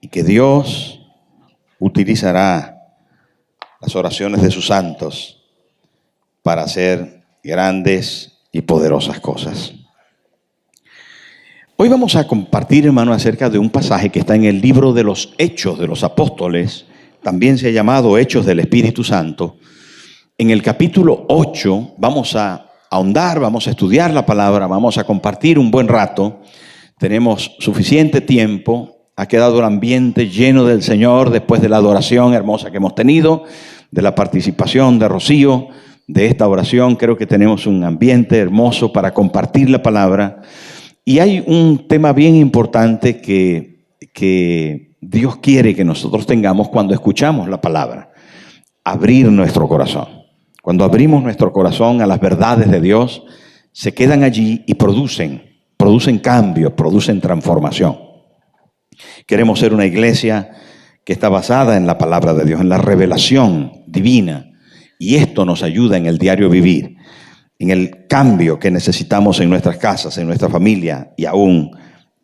y que Dios utilizará las oraciones de sus santos para hacer grandes y poderosas cosas. Hoy vamos a compartir, hermano, acerca de un pasaje que está en el libro de los Hechos de los Apóstoles, también se ha llamado Hechos del Espíritu Santo. En el capítulo 8 vamos a ahondar, vamos a estudiar la palabra, vamos a compartir un buen rato. Tenemos suficiente tiempo, ha quedado el ambiente lleno del Señor después de la adoración hermosa que hemos tenido, de la participación de Rocío, de esta oración. Creo que tenemos un ambiente hermoso para compartir la palabra. Y hay un tema bien importante que Dios quiere que nosotros tengamos cuando escuchamos la palabra: abrir nuestro corazón. Cuando abrimos nuestro corazón a las verdades de Dios, se quedan allí y producen cambios, producen transformación. Queremos ser una iglesia que está basada en la palabra de Dios, en la revelación divina. Y esto nos ayuda en el diario vivir, en el cambio que necesitamos en nuestras casas, en nuestra familia y aún,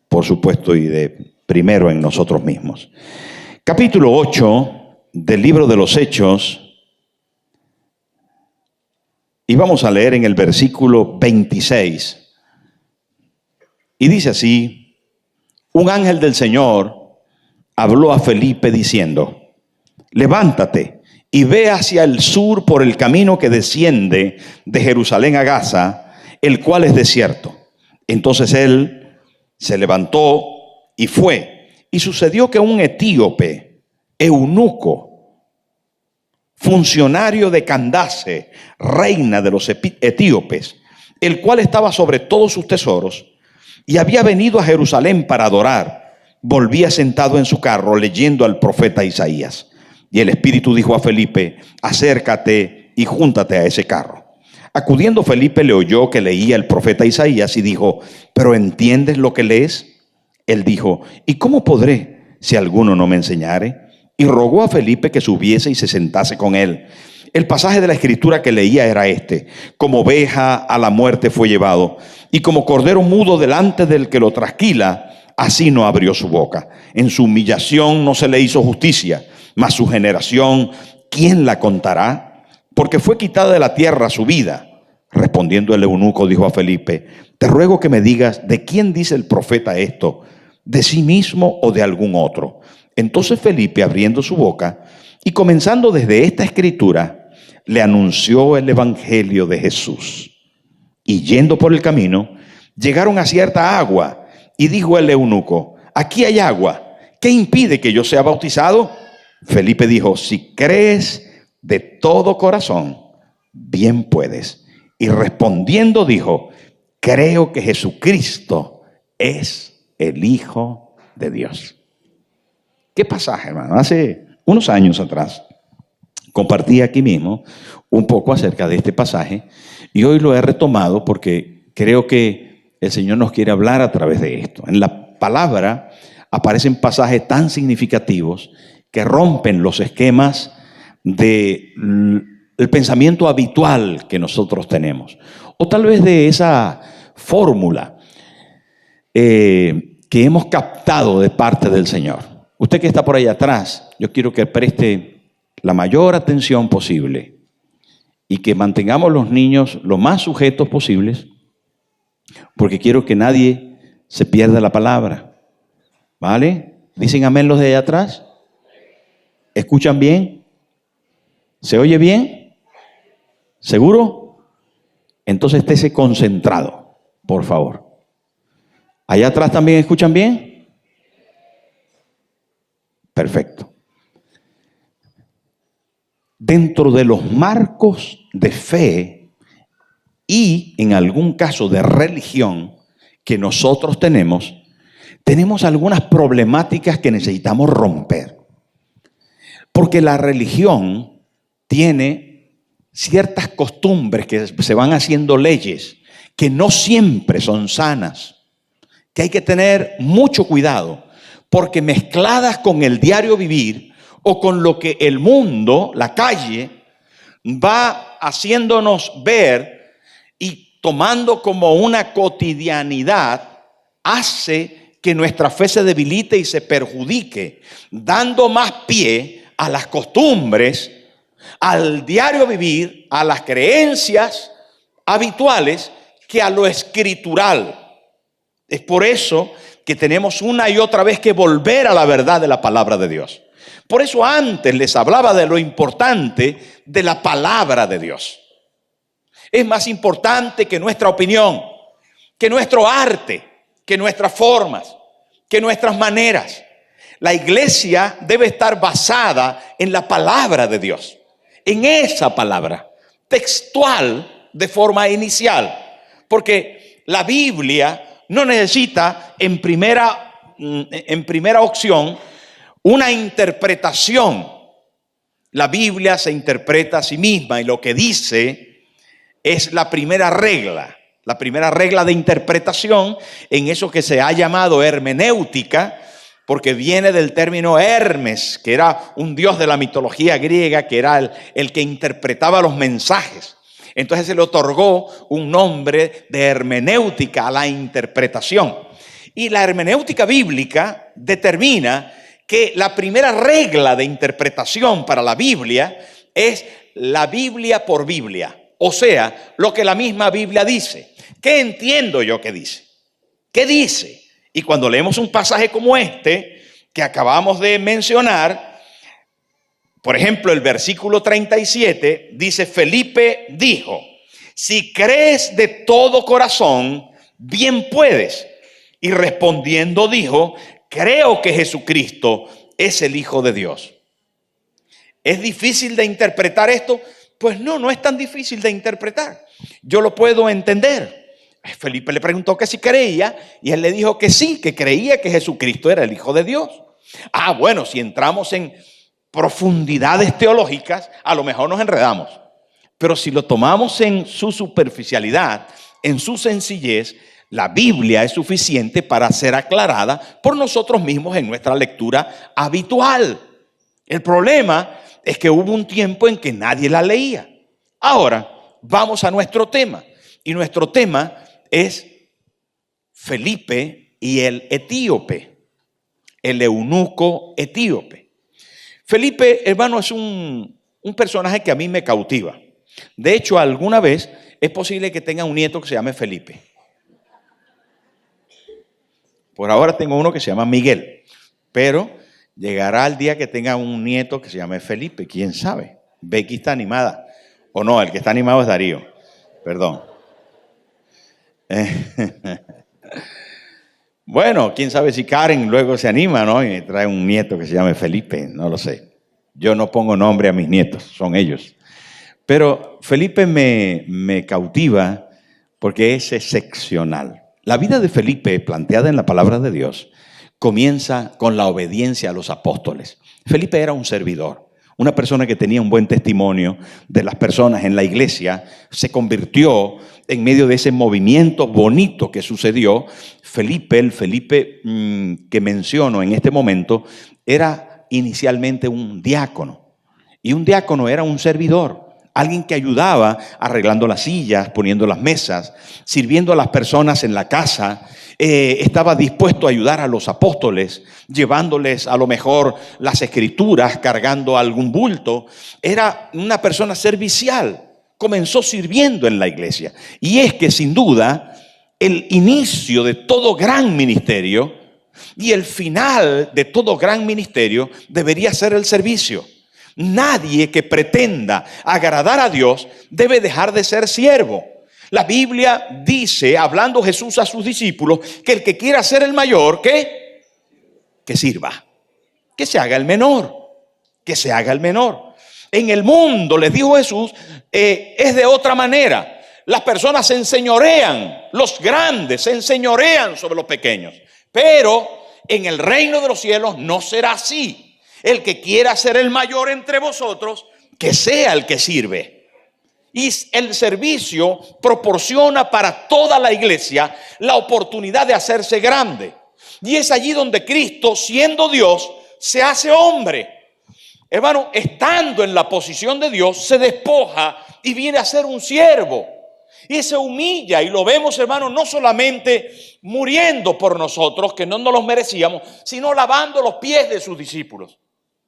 por supuesto, y de primero en nosotros mismos. Capítulo 8 del libro de los Hechos. Y vamos a leer en el versículo 26. Y dice así: un ángel del Señor habló a Felipe diciendo: levántate y ve hacia el sur por el camino que desciende de Jerusalén a Gaza, el cual es desierto. Entonces él se levantó y fue. Y sucedió que un etíope, eunuco, funcionario de Candace, reina de los etíopes, el cual estaba sobre todos sus tesoros y había venido a Jerusalén para adorar, volvía sentado en su carro leyendo al profeta Isaías. Y el Espíritu dijo a Felipe: acércate y júntate a ese carro. Acudiendo Felipe le oyó que leía el profeta Isaías y dijo: ¿pero entiendes lo que lees? Él dijo: ¿y cómo podré si alguno no me enseñare? Y rogó a Felipe que subiese y se sentase con él. El pasaje de la escritura que leía era este: como oveja a la muerte fue llevado, y como cordero mudo delante del que lo trasquila, así no abrió su boca. En su humillación no se le hizo justicia, mas su generación, ¿quién la contará? Porque fue quitada de la tierra su vida. Respondiendo el eunuco dijo a Felipe: te ruego que me digas, ¿de quién dice el profeta esto? ¿De sí mismo o de algún otro? Entonces Felipe, abriendo su boca y comenzando desde esta escritura, le anunció el evangelio de Jesús. Y yendo por el camino, llegaron a cierta agua, y dijo el eunuco: aquí hay agua, ¿qué impide que yo sea bautizado? Felipe dijo: si crees de todo corazón, bien puedes. Y respondiendo dijo: creo que Jesucristo es el Hijo de Dios. ¿Qué pasaje, hermano? Hace unos años atrás compartí aquí mismo un poco acerca de este pasaje y hoy lo he retomado porque creo que el Señor nos quiere hablar a través de esto. En la palabra aparecen pasajes tan significativos que rompen los esquemas del pensamiento habitual que nosotros tenemos, o tal vez de esa fórmula que hemos captado de parte del Señor. Usted que está por ahí atrás, yo quiero que preste la mayor atención posible y que mantengamos los niños lo más sujetos posibles, porque quiero que nadie se pierda la palabra. ¿Vale? ¿Dicen amén los de allá atrás? ¿Escuchan bien? ¿Se oye bien? ¿Seguro? Entonces estése concentrado, por favor. ¿Allá atrás también escuchan bien? Perfecto. Dentro de los marcos de fe y en algún caso de religión que nosotros tenemos algunas problemáticas que necesitamos romper. Porque la religión tiene ciertas costumbres que se van haciendo leyes que no siempre son sanas, que hay que tener mucho cuidado, porque mezcladas con el diario vivir o con lo que el mundo, la calle, va haciéndonos ver y tomando como una cotidianidad, hace que nuestra fe se debilite y se perjudique, dando más pie a las costumbres, al diario vivir, a las creencias habituales, que a lo escritural. Es por eso que tenemos una y otra vez que volver a la verdad de la palabra de Dios. Por eso antes les hablaba de lo importante de la palabra de Dios. Es más importante que nuestra opinión, que nuestro arte, que nuestras formas, que nuestras maneras. La iglesia debe estar basada en la palabra de Dios, en esa palabra, textual de forma inicial. Porque la Biblia no necesita en primera opción una interpretación. La Biblia se interpreta a sí misma y lo que dice es la primera regla de interpretación en eso que se ha llamado hermenéutica, porque viene del término Hermes, que era un dios de la mitología griega, que era el que interpretaba los mensajes. Entonces se le otorgó un nombre de hermenéutica a la interpretación. Y la hermenéutica bíblica determina que la primera regla de interpretación para la Biblia es la Biblia por Biblia. O sea, lo que la misma Biblia dice. ¿Qué entiendo yo que dice? ¿Qué dice? Y cuando leemos un pasaje como este que acabamos de mencionar, por ejemplo, el versículo 37 dice: Felipe dijo, si crees de todo corazón, bien puedes. Y respondiendo dijo, creo que Jesucristo es el Hijo de Dios. ¿Es difícil de interpretar esto? Pues no es tan difícil de interpretar. Yo lo puedo entender. Felipe le preguntó que si creía y él le dijo que sí, que creía que Jesucristo era el Hijo de Dios. Bueno, si entramos en profundidades teológicas, a lo mejor nos enredamos. Pero si lo tomamos en su superficialidad, en su sencillez, la Biblia es suficiente para ser aclarada por nosotros mismos en nuestra lectura habitual. El problema es que hubo un tiempo en que nadie la leía. Ahora, vamos a nuestro tema. Y nuestro tema es Felipe y el etíope, el eunuco etíope. Felipe, hermano, es un personaje que a mí me cautiva. De hecho, alguna vez es posible que tenga un nieto que se llame Felipe. Por ahora tengo uno que se llama Miguel, pero llegará el día que tenga un nieto que se llame Felipe, quién sabe. Becky está animada, o no, el que está animado es Darío, perdón. Bueno, quién sabe si Karen luego se anima, ¿no? Y trae un nieto que se llame Felipe, no lo sé. Yo no pongo nombre a mis nietos, son ellos. Pero Felipe me cautiva porque es excepcional. La vida de Felipe, planteada en la palabra de Dios, comienza con la obediencia a los apóstoles. Felipe era un servidor, una persona que tenía un buen testimonio de las personas en la iglesia. Se convirtió en medio de ese movimiento bonito que sucedió. El Felipe que menciono en este momento, era inicialmente un diácono. Y un diácono era un servidor. Alguien que ayudaba arreglando las sillas, poniendo las mesas, sirviendo a las personas en la casa. Estaba dispuesto a ayudar a los apóstoles, llevándoles a lo mejor las escrituras, cargando algún bulto. Era una persona servicial. Comenzó sirviendo en la iglesia. Y es que sin duda el inicio de todo gran ministerio y el final de todo gran ministerio debería ser el servicio. Nadie que pretenda agradar a Dios debe dejar de ser siervo. La Biblia dice, hablando Jesús a sus discípulos, que el que quiera ser el mayor, ¿qué? Que sirva. Que se haga el menor. Que se haga el menor. En el mundo, les dijo Jesús, es de otra manera. Las personas se enseñorean, los grandes se enseñorean sobre los pequeños. Pero en el reino de los cielos no será así. El que quiera ser el mayor entre vosotros, que sea el que sirve. Y el servicio proporciona para toda la iglesia la oportunidad de hacerse grande. Y es allí donde Cristo, siendo Dios, se hace hombre. Hermano, estando en la posición de Dios, se despoja y viene a ser un siervo. Y se humilla, y lo vemos, hermano, no solamente muriendo por nosotros, que no nos los merecíamos, sino lavando los pies de sus discípulos.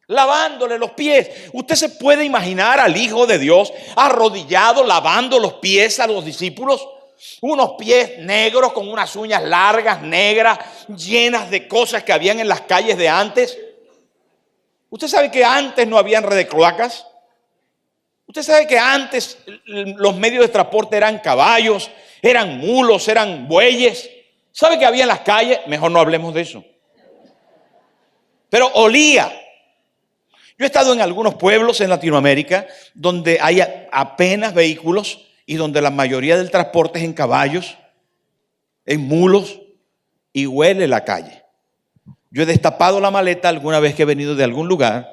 Lavándole los pies. Usted se puede imaginar al Hijo de Dios arrodillado, lavando los pies a los discípulos. Unos pies negros con unas uñas largas, negras, llenas de cosas que habían en las calles de antes. Usted sabe que antes no habían red de cloacas. Usted sabe que antes los medios de transporte eran caballos, eran mulos, eran bueyes. ¿Sabe que había en las calles? Mejor no hablemos de eso. Pero olía. Yo he estado en algunos pueblos en Latinoamérica donde hay apenas vehículos y donde la mayoría del transporte es en caballos, en mulos, y huele la calle. Yo he destapado la maleta alguna vez que he venido de algún lugar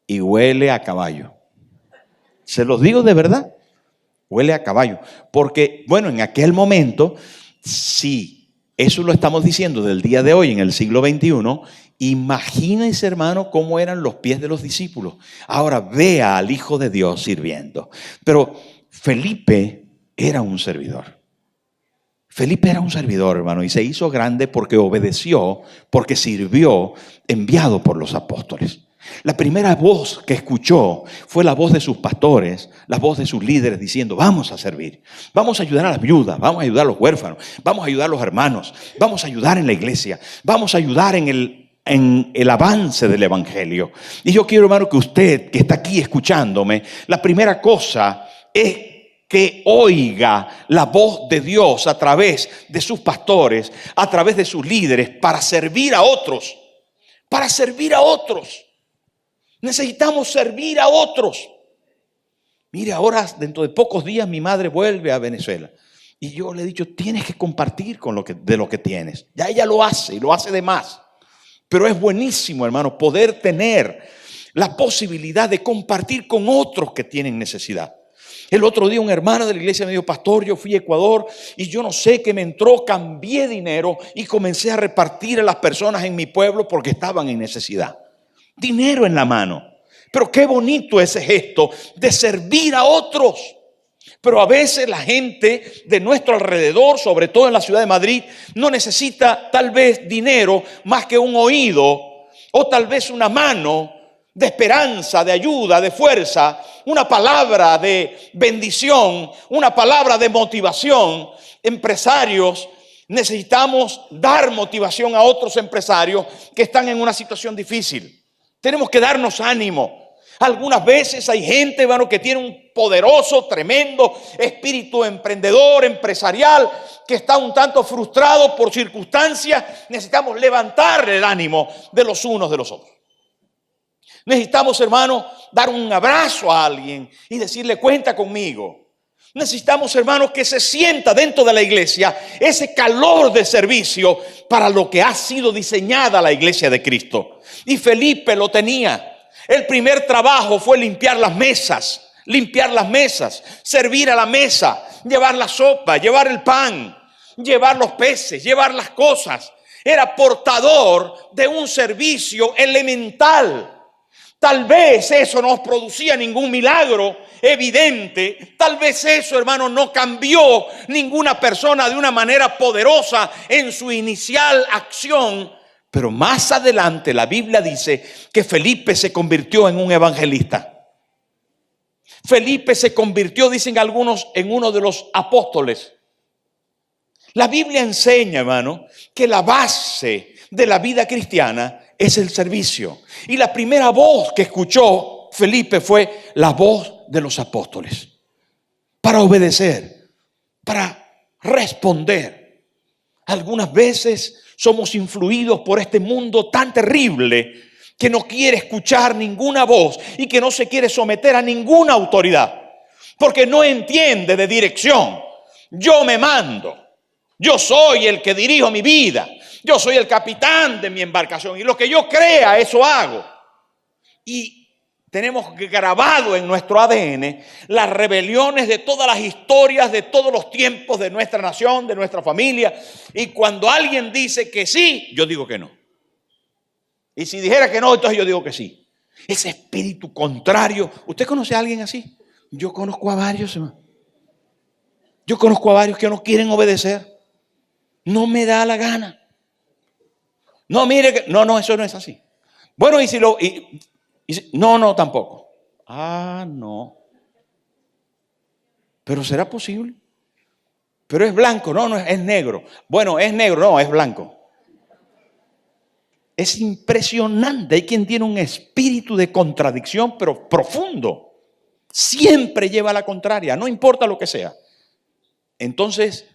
y huele a caballo. Se los digo de verdad, huele a caballo. Porque, bueno, en aquel momento, sí, eso lo estamos diciendo del día de hoy, en el siglo XXI, imagínense, hermano, cómo eran los pies de los discípulos. Ahora vea al Hijo de Dios sirviendo. Pero Felipe era un servidor. Felipe era un servidor, hermano, y se hizo grande porque obedeció, porque sirvió, enviado por los apóstoles. La primera voz que escuchó fue la voz de sus pastores, la voz de sus líderes diciendo: vamos a servir, vamos a ayudar a las viudas, vamos a ayudar a los huérfanos, vamos a ayudar a los hermanos, vamos a ayudar en la iglesia, vamos a ayudar en el avance del evangelio. Y yo quiero, hermano, que usted que está aquí escuchándome, la primera cosa es que oiga la voz de Dios a través de sus pastores, a través de sus líderes, para servir a otros. Para servir a otros. Necesitamos servir a otros. Mire, ahora dentro de pocos días mi madre vuelve a Venezuela. Y yo le he dicho: tienes que compartir de lo que tienes. Ya ella lo hace y lo hace de más. Pero es buenísimo, hermano, poder tener la posibilidad de compartir con otros que tienen necesidad. El otro día un hermano de la iglesia me dijo: pastor, yo fui a Ecuador y yo no sé qué me entró, cambié dinero y comencé a repartir a las personas en mi pueblo porque estaban en necesidad. Dinero en la mano. Pero qué bonito ese gesto de servir a otros. Pero a veces la gente de nuestro alrededor, sobre todo en la ciudad de Madrid, no necesita tal vez dinero más que un oído o tal vez una mano de esperanza, de ayuda, de fuerza, una palabra de bendición, una palabra de motivación. Empresarios, necesitamos dar motivación a otros empresarios que están en una situación difícil. Tenemos que darnos ánimo. Algunas veces hay gente, hermano, que tiene un poderoso, tremendo espíritu emprendedor, empresarial, que está un tanto frustrado por circunstancias. Necesitamos levantarle el ánimo de los unos de los otros. Necesitamos, hermano, dar un abrazo a alguien y decirle: cuenta conmigo. Necesitamos, hermanos, que se sienta dentro de la iglesia ese calor de servicio para lo que ha sido diseñada la iglesia de Cristo. Y Felipe lo tenía. El primer trabajo fue limpiar las mesas, servir a la mesa, llevar la sopa, llevar el pan, llevar los peces, llevar las cosas. Era portador de un servicio elemental. Tal vez eso no producía ningún milagro evidente. Tal vez eso, hermano, no cambió ninguna persona de una manera poderosa en su inicial acción. Pero más adelante la Biblia dice que Felipe se convirtió en un evangelista. Felipe se convirtió, dicen algunos, en uno de los apóstoles. La Biblia enseña, hermano, que la base de la vida cristiana es el servicio. Y la primera voz que escuchó Felipe fue la voz de los apóstoles. Para obedecer, para responder. Algunas veces somos influidos por este mundo tan terrible que no quiere escuchar ninguna voz y que no se quiere someter a ninguna autoridad. Porque no entiende de dirección. Yo me mando. Yo soy el que dirijo mi vida. Yo soy el capitán de mi embarcación y lo que yo crea, eso hago. Y tenemos grabado en nuestro ADN las rebeliones de todas las historias, de todos los tiempos de nuestra nación, de nuestra familia. Y cuando alguien dice que sí, yo digo que no. Y si dijera que no, entonces yo digo que sí. Ese espíritu contrario. ¿Usted conoce a alguien así? Yo conozco a varios, hermano. Yo conozco a varios que no quieren obedecer. No me da la gana. No, mire, no, eso no es así. Bueno, y si lo... no, tampoco. No. Pero ¿será posible? Pero es blanco, no, es negro. Bueno, es negro, no, es blanco. Es impresionante. Hay quien tiene un espíritu de contradicción, pero profundo. Siempre lleva a la contraria, no importa lo que sea. Entonces,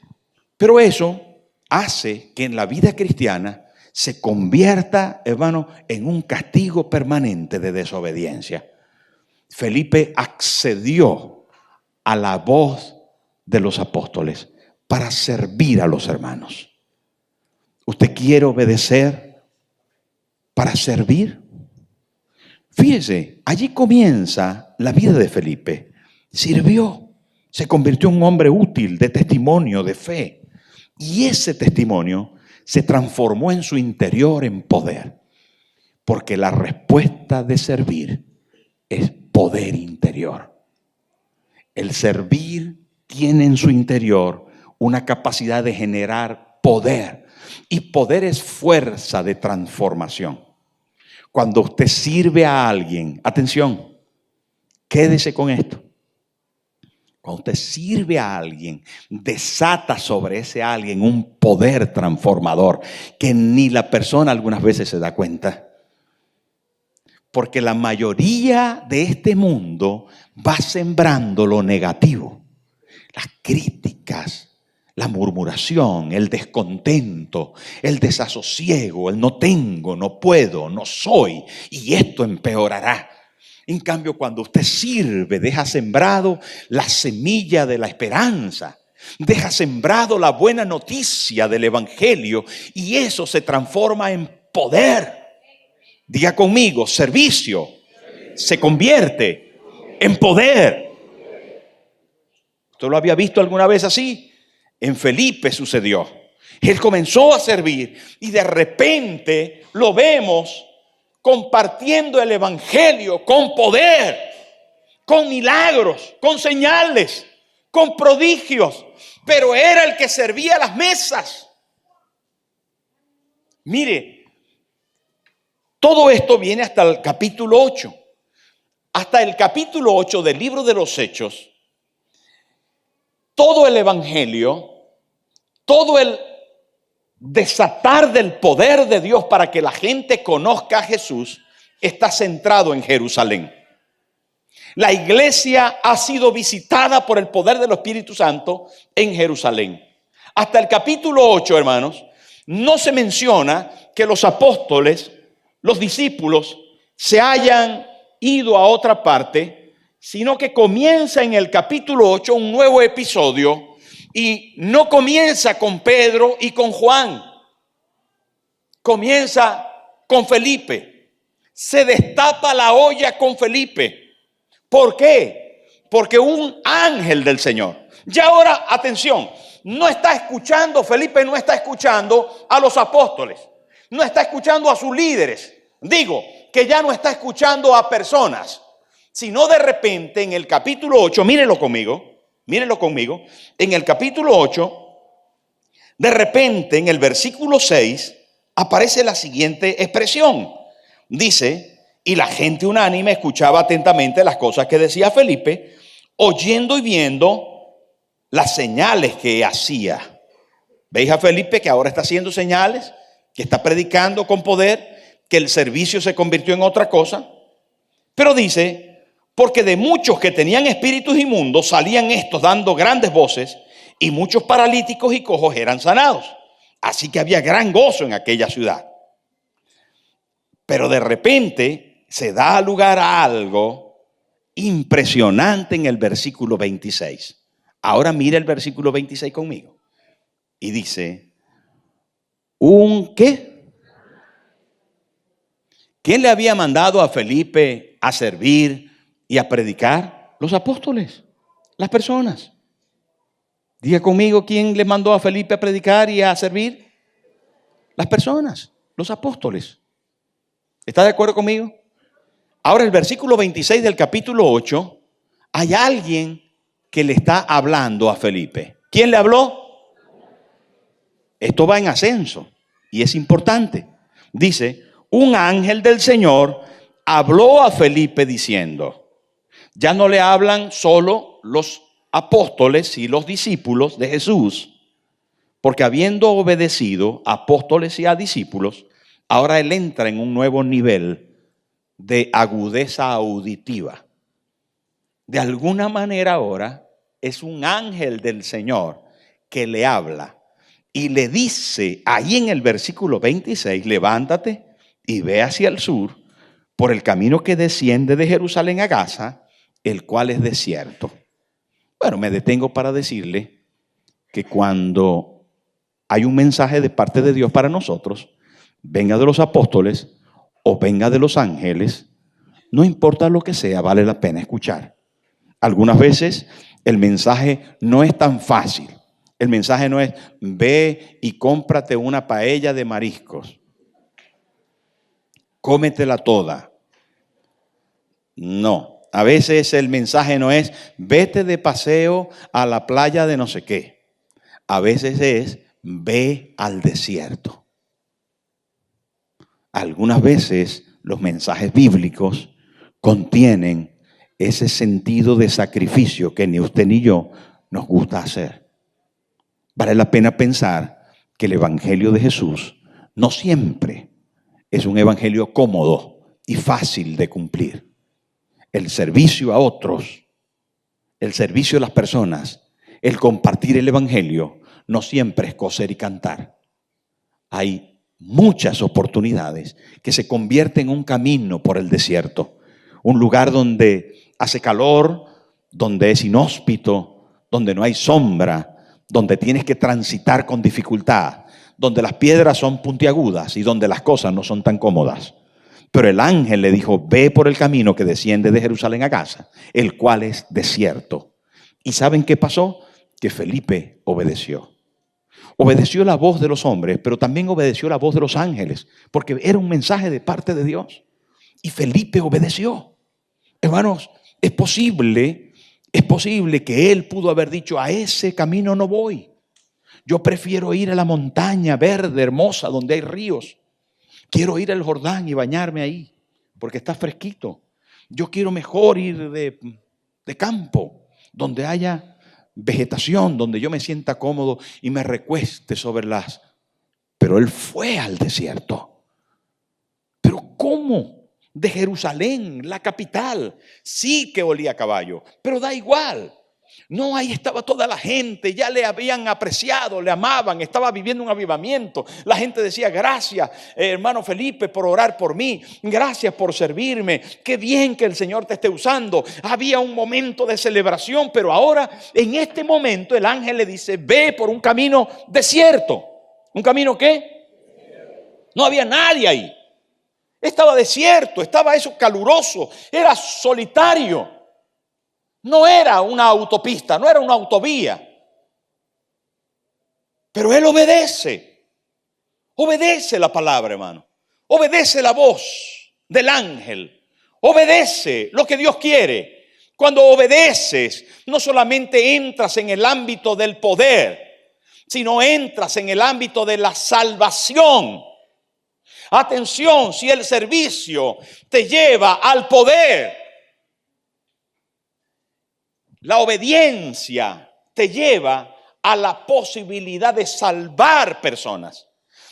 pero eso hace que en la vida cristiana se convierta, hermano, en un castigo permanente de desobediencia. Felipe accedió a la voz de los apóstoles para servir a los hermanos. ¿Usted quiere obedecer para servir? Fíjese, allí comienza la vida de Felipe. Sirvió, se convirtió en un hombre útil, de testimonio, de fe. Y ese testimonio se transformó en su interior en poder. Porque la respuesta de servir es poder interior. El servir tiene en su interior una capacidad de generar poder. Y poder es fuerza de transformación. Cuando usted sirve a alguien, atención, quédese con esto. Cuando usted sirve a alguien, desata sobre ese alguien un poder transformador que ni la persona algunas veces se da cuenta. Porque la mayoría de este mundo va sembrando lo negativo, las críticas, la murmuración, el descontento, el desasosiego, el no tengo, no puedo, no soy, y esto empeorará. En cambio, cuando usted sirve, deja sembrado la semilla de la esperanza, deja sembrado la buena noticia del evangelio, y eso se transforma en poder. Diga conmigo, servicio se convierte en poder. ¿Usted lo había visto alguna vez así? En Felipe sucedió. Él comenzó a servir y de repente lo vemos compartiendo el evangelio con poder, con milagros, con señales, con prodigios. Pero era el que servía las mesas. Mire, todo esto viene hasta el capítulo 8. Hasta el capítulo 8 del libro de los Hechos. Todo el evangelio, todo el desatar del poder de Dios para que la gente conozca a Jesús está centrado en Jerusalén. La iglesia ha sido visitada por el poder del Espíritu Santo en Jerusalén. Hasta el capítulo 8, hermanos, no se menciona que los apóstoles, los discípulos, se hayan ido a otra parte, sino que comienza en el capítulo 8 un nuevo episodio y no comienza con Pedro y con Juan. Comienza con Felipe. Se destapa la olla con Felipe. ¿Por qué? Porque un ángel del Señor. Ya ahora, atención, no está escuchando, Felipe no está escuchando a los apóstoles. No está escuchando a sus líderes. Digo, que ya no está escuchando a personas. Sino de repente en el capítulo 8, mírenlo conmigo, en el capítulo 8, de repente en el versículo 6, aparece la siguiente expresión. Dice, y la gente unánime escuchaba atentamente las cosas que decía Felipe, oyendo y viendo las señales que hacía. ¿Veis a Felipe que ahora está haciendo señales? Que está predicando con poder, que el servicio se convirtió en otra cosa. Pero dice, porque de muchos que tenían espíritus inmundos salían estos dando grandes voces y muchos paralíticos y cojos eran sanados. Así que había gran gozo en aquella ciudad. Pero de repente se da lugar a algo impresionante en el versículo 26. Ahora mira el versículo 26 conmigo. Y dice, ¿un qué? ¿Quién le había mandado a Felipe a servir y a predicar? Los apóstoles, las personas. Diga conmigo, ¿quién le mandó a Felipe a predicar y a servir? Las personas, los apóstoles. ¿Está de acuerdo conmigo? Ahora el versículo 26 del capítulo 8, hay alguien que le está hablando a Felipe. ¿Quién le habló? Esto va en ascenso y es importante. Dice, un ángel del Señor habló a Felipe diciendo, ya no le hablan solo los apóstoles y los discípulos de Jesús, porque habiendo obedecido a apóstoles y a discípulos, ahora él entra en un nuevo nivel de agudeza auditiva. De alguna manera ahora es un ángel del Señor que le habla y le dice ahí en el versículo 26, levántate y ve hacia el sur por el camino que desciende de Jerusalén a Gaza, el cual es desierto. Bueno, me detengo para decirle que cuando hay un mensaje de parte de Dios para nosotros, venga de los apóstoles o venga de los ángeles, no importa lo que sea, vale la pena escuchar. Algunas veces el mensaje no es tan fácil. El mensaje no es, ve y cómprate una paella de mariscos. Cómetela toda. No, a veces el mensaje no es, vete de paseo a la playa de no sé qué. A veces es, ve al desierto. Algunas veces los mensajes bíblicos contienen ese sentido de sacrificio que ni usted ni yo nos gusta hacer. Vale la pena pensar que el evangelio de Jesús no siempre es un evangelio cómodo y fácil de cumplir. El servicio a otros, el servicio a las personas, el compartir el evangelio, no siempre es coser y cantar. Hay muchas oportunidades que se convierten en un camino por el desierto, un lugar donde hace calor, donde es inhóspito, donde no hay sombra, donde tienes que transitar con dificultad, donde las piedras son puntiagudas y donde las cosas no son tan cómodas. Pero el ángel le dijo, ve por el camino que desciende de Jerusalén a Gaza, el cual es desierto. ¿Y saben qué pasó? Que Felipe obedeció. Obedeció la voz de los hombres, pero también obedeció la voz de los ángeles, porque era un mensaje de parte de Dios. Y Felipe obedeció. Hermanos, es posible que él pudo haber dicho, a ese camino no voy. Yo prefiero ir a la montaña verde, hermosa, donde hay ríos. Quiero ir al Jordán y bañarme ahí, porque está fresquito. Yo quiero mejor ir de campo, donde haya vegetación, donde yo me sienta cómodo y me recueste sobre las... Pero él fue al desierto. ¿Pero cómo? De Jerusalén, la capital. Sí que olía a caballo, pero da igual. No, ahí estaba toda la gente, ya le habían apreciado, le amaban, estaba viviendo un avivamiento. La gente decía, gracias, hermano Felipe, por orar por mí, gracias por servirme, qué bien que el Señor te esté usando. Había un momento de celebración, pero ahora, en este momento, el ángel le dice, ve por un camino desierto. ¿Un camino qué? No había nadie ahí. Estaba desierto, estaba eso caluroso, era solitario. No era una autopista, no era una autovía. Pero él obedece la palabra, hermano. Obedece la voz del ángel. Obedece lo que Dios quiere. Cuando obedeces, no solamente entras en el ámbito del poder, sino entras en el ámbito de la salvación. Atención, si el servicio te lleva al poder, la obediencia te lleva a la posibilidad de salvar personas,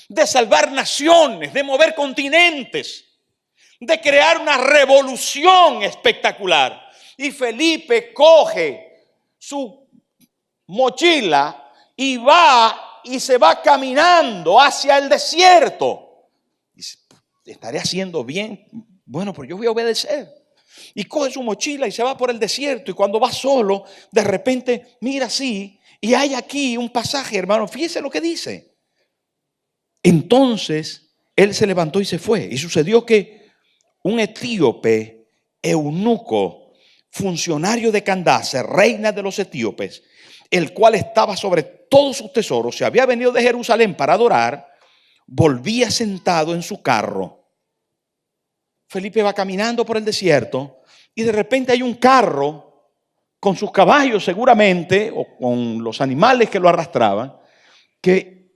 de salvar naciones, de mover continentes, de crear una revolución espectacular. Y Felipe coge su mochila y va y se va caminando hacia el desierto. Dice, estaré haciendo bien. Bueno, pues yo voy a obedecer. Y coge su mochila y se va por el desierto. Y cuando va solo, de repente mira así y hay aquí un pasaje, hermano. Fíjese lo que dice. Entonces él se levantó y se fue. Y sucedió que un etíope, eunuco, funcionario de Candace, reina de los etíopes, el cual estaba sobre todos sus tesoros, se había venido de Jerusalén para adorar, volvía sentado en su carro. Felipe va caminando por el desierto y de repente hay un carro con sus caballos seguramente, o con los animales que lo arrastraban, que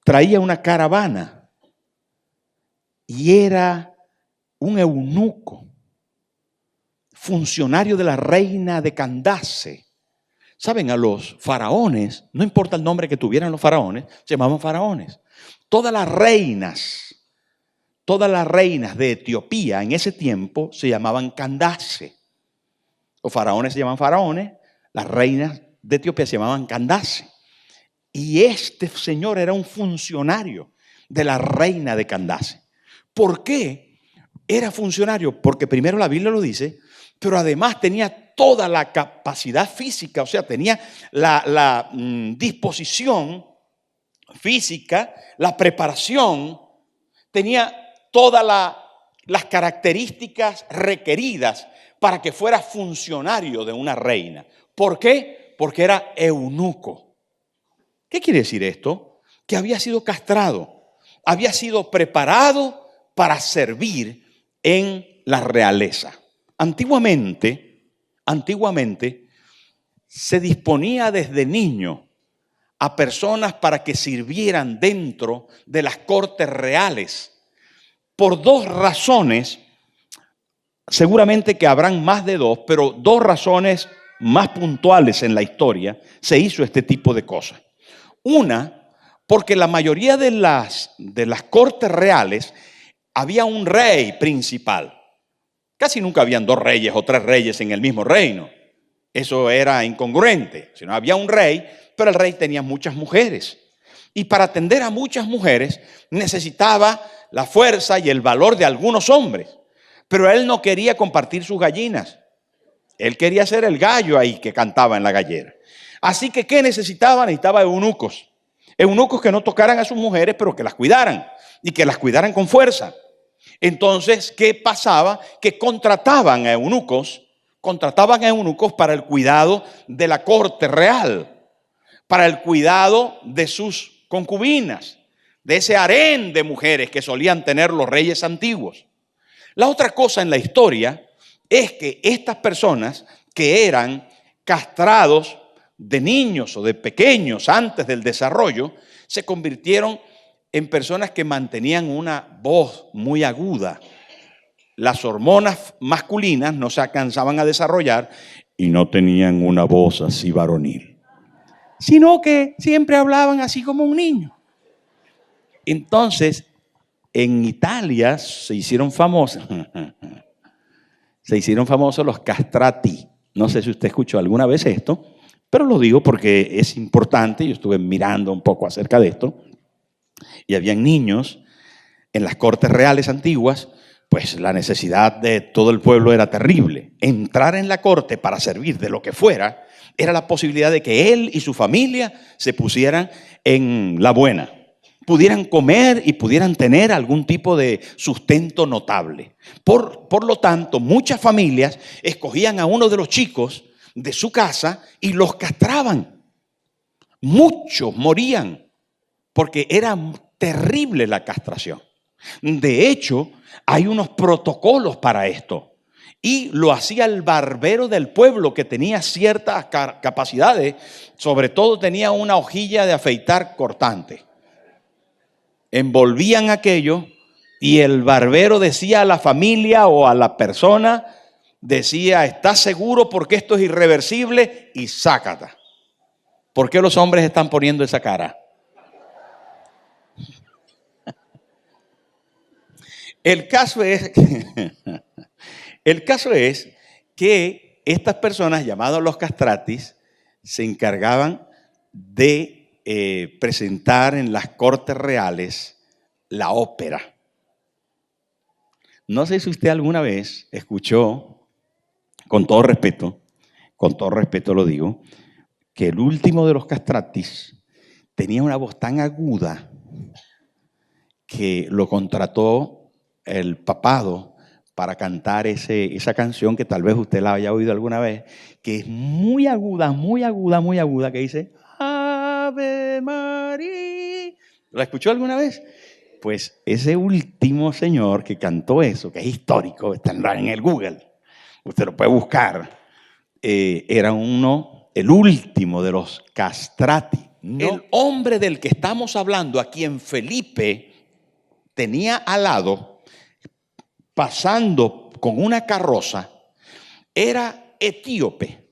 traía una caravana y era un eunuco, funcionario de la reina de Candace. Saben, a los faraones, no importa el nombre que tuvieran los faraones, se llamaban faraones. Todas las reinas de Etiopía en ese tiempo se llamaban Candace. Los faraones se llaman faraones, las reinas de Etiopía se llamaban Candace. Y este señor era un funcionario de la reina de Candace. ¿Por qué era funcionario? Porque primero la Biblia lo dice, pero además tenía toda la capacidad física, o sea, tenía la disposición física, la preparación, tenía todas las características requeridas para que fuera funcionario de una reina. ¿Por qué? Porque era eunuco. ¿Qué quiere decir esto? Que había sido castrado, había sido preparado para servir en la realeza. Antiguamente se disponía desde niño a personas para que sirvieran dentro de las cortes reales. Por dos razones, seguramente que habrán más de dos, pero dos razones más puntuales en la historia se hizo este tipo de cosas. Una, porque la mayoría de las cortes reales había un rey principal. Casi nunca habían dos reyes o tres reyes en el mismo reino. Eso era incongruente. Si no, había un rey, pero el rey tenía muchas mujeres. Y para atender a muchas mujeres necesitaba la fuerza y el valor de algunos hombres. Pero él no quería compartir sus gallinas. Él quería ser el gallo ahí que cantaba en la gallera. Así que, ¿qué necesitaba? Necesitaba eunucos. Eunucos que no tocaran a sus mujeres, pero que las cuidaran. Y que las cuidaran con fuerza. Entonces, ¿qué pasaba? Que contrataban a eunucos para el cuidado de la corte real, para el cuidado de sus concubinas, de ese harén de mujeres que solían tener los reyes antiguos. La otra cosa en la historia es que estas personas que eran castrados de niños o de pequeños antes del desarrollo, se convirtieron en personas que mantenían una voz muy aguda. Las hormonas masculinas no se alcanzaban a desarrollar y no tenían una voz así varonil, sino que siempre hablaban así como un niño. Entonces, en Italia se hicieron famosos los castrati. No sé si usted escuchó alguna vez esto, pero lo digo porque es importante. Yo estuve mirando un poco acerca de esto. Y habían niños en las cortes reales antiguas, pues la necesidad de todo el pueblo era terrible. Entrar en la corte para servir de lo que fuera era la posibilidad de que él y su familia se pusieran en la buena, pudieran comer y pudieran tener algún tipo de sustento notable. Por lo tanto, muchas familias escogían a uno de los chicos de su casa y los castraban. Muchos morían porque era terrible la castración. De hecho, hay unos protocolos para esto. Y lo hacía el barbero del pueblo, que tenía ciertas capacidades. Sobre todo tenía una hojilla de afeitar cortante. Envolvían aquello y el barbero decía a la familia o a la persona, decía: ¿estás seguro porque esto es irreversible? Y sácata. ¿Por qué los hombres están poniendo esa cara? El caso es que estas personas, llamados los castratis, se encargaban de presentar en las cortes reales la ópera. No sé si usted alguna vez escuchó, con todo respeto lo digo, que el último de los castratis tenía una voz tan aguda que lo contrató el papado para cantar esa canción que tal vez usted la haya oído alguna vez, que es muy aguda, que dice Ave María. ¿La escuchó alguna vez? Pues ese último señor que cantó eso, que es histórico, está en el Google, usted lo puede buscar. era el último de los castrati. No. El hombre del que estamos hablando, a quien Felipe tenía al lado, pasando con una carroza, era etíope.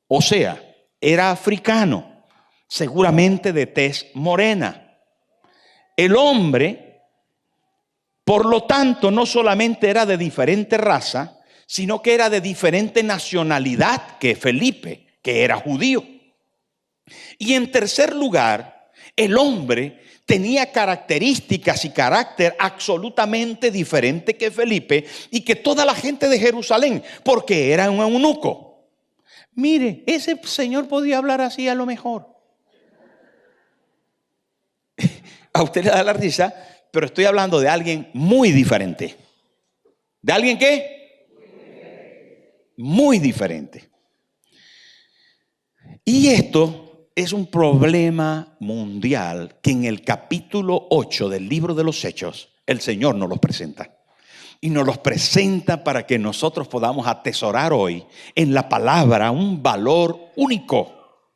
O sea, era africano, seguramente de tez morena. El hombre, por lo tanto, no solamente era de diferente raza, sino que era de diferente nacionalidad que Felipe, que era judío. Y en tercer lugar, el hombre tenía características y carácter absolutamente diferente que Felipe y que toda la gente de Jerusalén, porque era un eunuco. Mire, ese señor podía hablar así a lo mejor. A usted le da la risa, pero estoy hablando de alguien muy diferente. ¿De alguien qué? Muy diferente. Y esto es un problema mundial que en el capítulo 8 del libro de los Hechos el Señor nos los presenta. Y nos los presenta para que nosotros podamos atesorar hoy en la palabra un valor único,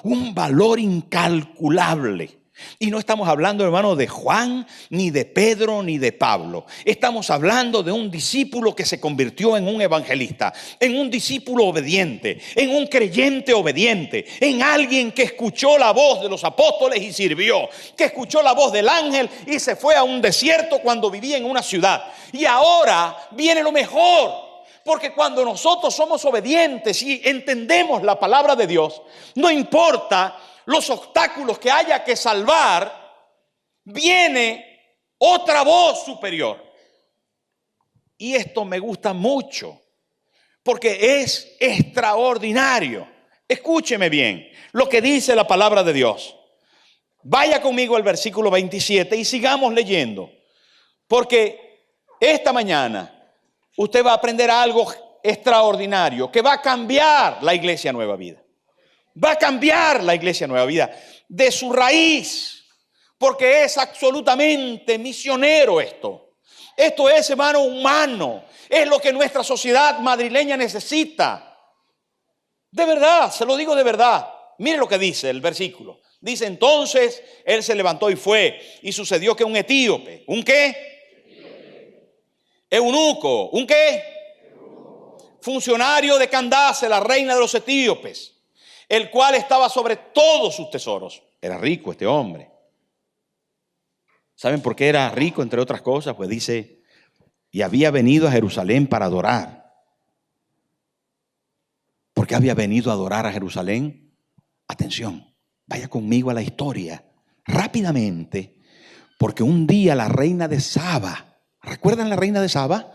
un valor incalculable. Y no estamos hablando, hermano, de Juan, ni de Pedro, ni de Pablo. Estamos hablando de un discípulo que se convirtió en un evangelista, en un discípulo obediente, en un creyente obediente, en alguien que escuchó la voz de los apóstoles y sirvió, que escuchó la voz del ángel y se fue a un desierto cuando vivía en una ciudad. Y ahora viene lo mejor, porque cuando nosotros somos obedientes y entendemos la palabra de Dios, no importa los obstáculos que haya que salvar, viene otra voz superior. Y esto me gusta mucho, porque es extraordinario. Escúcheme bien lo que dice la palabra de Dios. Vaya conmigo al versículo 27 y sigamos leyendo, porque esta mañana usted va a aprender algo extraordinario que va a cambiar la Iglesia Nueva Vida. Va a cambiar la Iglesia Nueva Vida de su raíz, porque es absolutamente misionero esto. Esto es, hermano, humano. Es lo que nuestra sociedad madrileña necesita. De verdad, se lo digo de verdad. Mire lo que dice el versículo. Dice, entonces él se levantó y fue, y sucedió que un etíope, ¿un qué? Eunuco, ¿un qué? Funcionario de Candace, la reina de los etíopes, el cual estaba sobre todos sus tesoros. Era rico este hombre. ¿Saben por qué era rico, entre otras cosas? Pues dice, y había venido a Jerusalén para adorar. ¿Por qué había venido a adorar a Jerusalén? Atención, vaya conmigo a la historia rápidamente, porque un día la reina de Saba, ¿recuerdan la reina de Saba?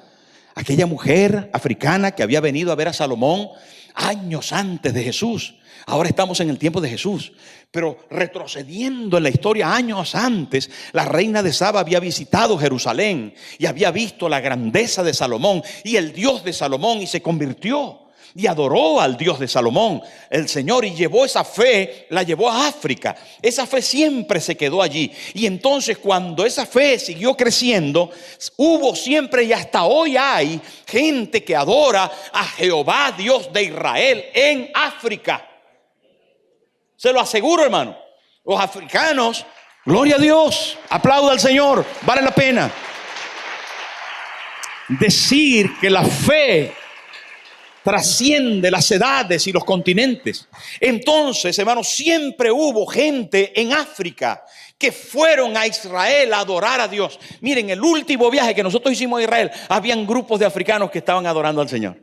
Aquella mujer africana que había venido a ver a Salomón años antes de Jesús. Ahora estamos en el tiempo de Jesús, pero retrocediendo en la historia años antes, la reina de Saba había visitado Jerusalén y había visto la grandeza de Salomón y el Dios de Salomón, y se convirtió y adoró al Dios de Salomón, el Señor, y llevó esa fe, la llevó a África. Esa fe siempre se quedó allí. Y entonces, cuando esa fe siguió creciendo, hubo siempre y hasta hoy hay gente que adora a Jehová, Dios de Israel, en África. Se lo aseguro, hermano. Los africanos, gloria a Dios, aplauda al Señor, vale la pena. Decir que la fe trasciende las edades y los continentes. Entonces, hermanos, siempre hubo gente en África que fueron a Israel a adorar a Dios. Miren, el último viaje que nosotros hicimos a Israel, habían grupos de africanos que estaban adorando al Señor,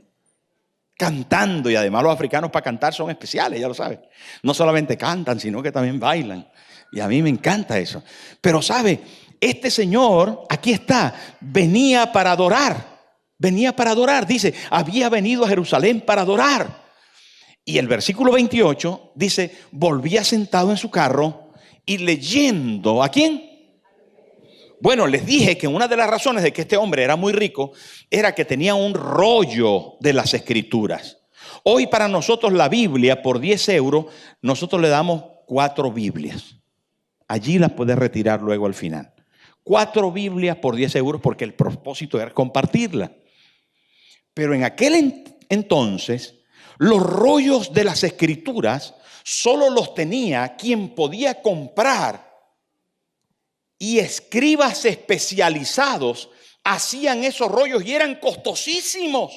cantando. Y además los africanos para cantar son especiales, ya lo saben. No solamente cantan, sino que también bailan. Y a mí me encanta eso. Pero sabe, este señor, aquí está, venía para adorar. Venía para adorar, dice, había venido a Jerusalén para adorar. Y el versículo 28 dice, volvía sentado en su carro y leyendo, ¿a quién? Bueno, les dije que una de las razones de que este hombre era muy rico era que tenía un rollo de las escrituras. Hoy para nosotros la Biblia, por 10 euros, nosotros le damos 4 Biblias. Allí las puedes retirar luego al final. 4 Biblias por 10 euros, porque el propósito era compartirla. Pero en aquel entonces Los rollos de las escrituras solo los tenía quien podía comprar, y escribas especializados hacían esos rollos y eran costosísimos.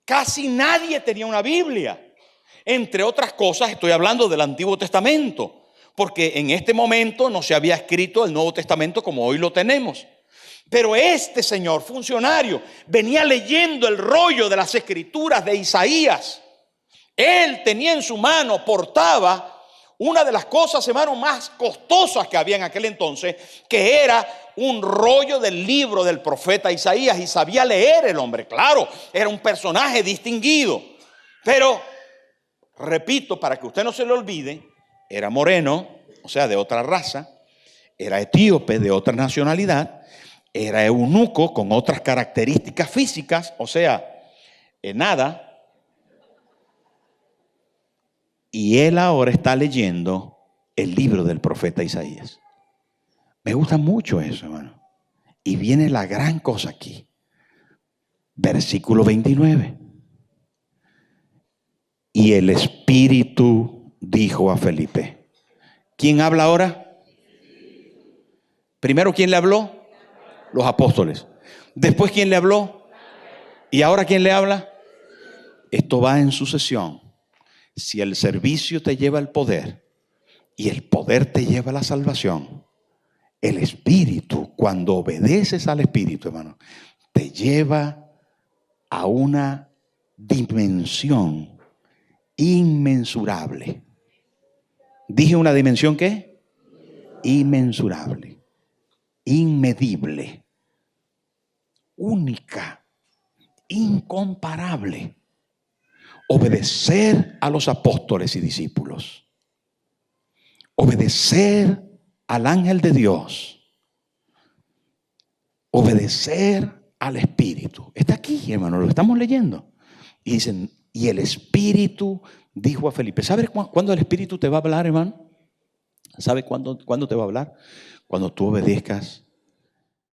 Casi nadie tenía una Biblia. Entre otras cosas, estoy hablando del Antiguo Testamento, porque en este momento no se había escrito el Nuevo Testamento como hoy lo tenemos. Pero este señor funcionario venía leyendo el rollo de las escrituras de Isaías. Él tenía en su mano, portaba una de las cosas, hermano, más costosas que había en aquel entonces, que era un rollo del libro del profeta Isaías, y sabía leer el hombre. Claro, era un personaje distinguido, pero repito, para que usted no se lo olvide, era moreno, o sea, de otra raza, era etíope, de otra nacionalidad, era eunuco con otras características físicas, o sea, nada. Y él ahora está leyendo el libro del profeta Isaías. Me gusta mucho eso, hermano. Y viene la gran cosa aquí. Versículo 29. Y el Espíritu dijo a Felipe. ¿Quién habla ahora? Primero, ¿quién le habló? Los apóstoles. Después, ¿quién le habló? ¿Y ahora quién le habla? Esto va en sucesión. Si el servicio te lleva al poder y el poder te lleva a la salvación, el Espíritu, cuando obedeces al Espíritu, hermano, te lleva a una dimensión inmensurable. ¿Dije una dimensión qué? Inmensurable, inmedible, única, incomparable. Obedecer a los apóstoles y discípulos. Obedecer al ángel de Dios. Obedecer al Espíritu. Está aquí, hermano, lo estamos leyendo. Y dicen, y el Espíritu dijo a Felipe. ¿Sabes cuándo el Espíritu te va a hablar, hermano? ¿Sabes cuándo te va a hablar? Cuando tú obedezcas